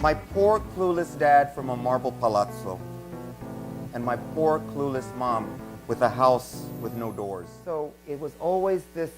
My poor clueless dad from a marble palazzo, and my poor clueless mom with a house with no doors. So it was always this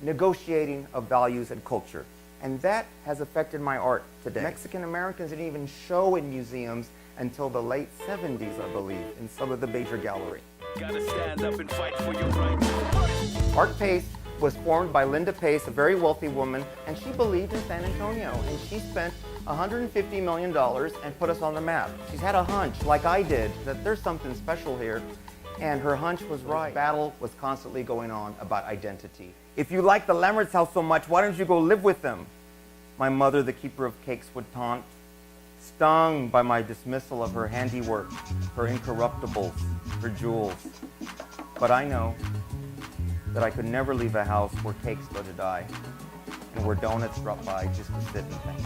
negotiating of values and culture. And that has affected my art today. Mexican Americans didn't even show in museums until the late 70s, I believe, in some of the major galleries. Gotta stand up and fight for your rights. Art Pace was formed by Linda Pace, a very wealthy woman, and she believed in San Antonio, and she spent $150 million and put us on the map. She's had a hunch, like I did, that there's something special here, and her hunch was right. The battle was constantly going on about identity. If you like the Lammert's house so much, why don't you go live with them? My mother, the keeper of cakes, would taunt, stung by my dismissal of her handiwork, her incorruptibles, her jewels. But I know that I could never leave a house where cakes go to die and where donuts drop by just to sit and think.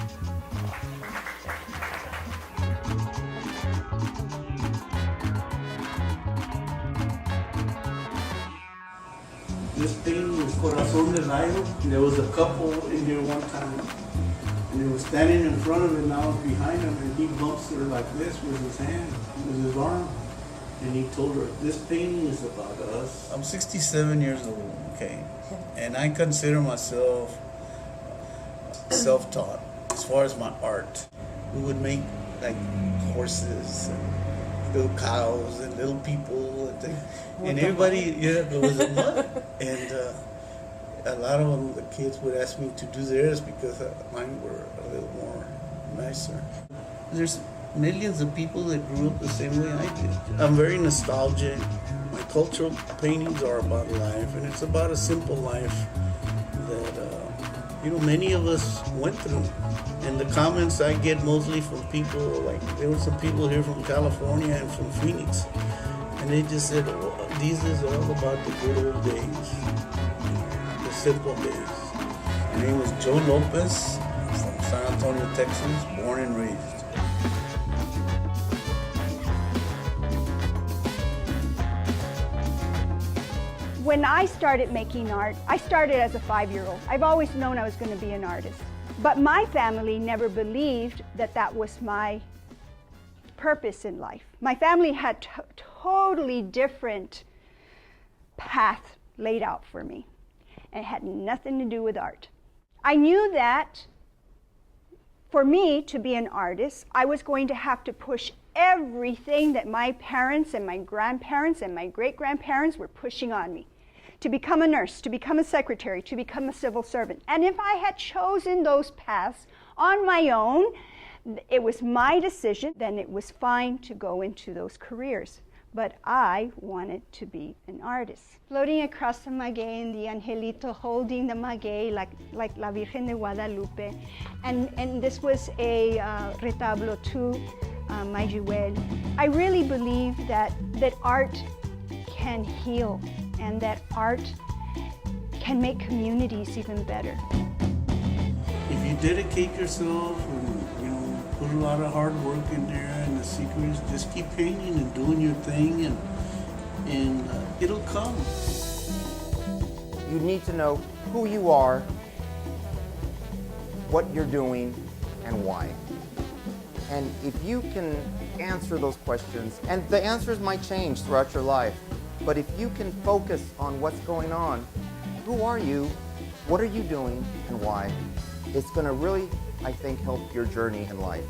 This painting is Corazón del Lago. There was a couple in here one time, and they were standing in front of it, and I was behind him, and he bumps her like this with his hand, with his arm, and he told her, this painting is about us. I'm 67 years old, okay, and I consider myself self-taught as far as my art. We would make like horses and little cows and little people and things. And everybody, yeah, there was a mud. And a lot of them, the kids would ask me to do theirs because mine were a little more nicer. There's millions of people that grew up the same way I did. I'm very nostalgic. My cultural paintings are about life, and it's about a simple life that, many of us went through. And the comments I get mostly from people, like there were some people here from California and from Phoenix, and they just said, oh, this is all about the good old days, the simple days. My name is Joe Lopez, from San Antonio, Texas, born and raised. When I started making art, I started as a 5-year-old. I've always known I was going to be an artist. But my family never believed that that was my purpose in life. My family had totally different path laid out for me, and it had nothing to do with art. I knew that for me to be an artist, I was going to have to push everything that my parents and my grandparents and my great-grandparents were pushing on me. To become a nurse, to become a secretary, to become a civil servant. And if I had chosen those paths on my own, it was my decision, then it was fine to go into those careers. But I wanted to be an artist. Floating across the maguey and the angelito holding the maguey like La Virgen de Guadalupe. And this was a retablo to Mayuel. I really believe that art can heal, and that art can make communities even better. If you dedicate yourself and put a lot of hard work in there, and the secret is just keep painting and doing your thing, and it'll come. You need to know who you are, what you're doing, and why. And if you can answer those questions, and the answers might change throughout your life, but if you can focus on what's going on, who are you, what are you doing, and why, it's going to really, I think, help your journey in life.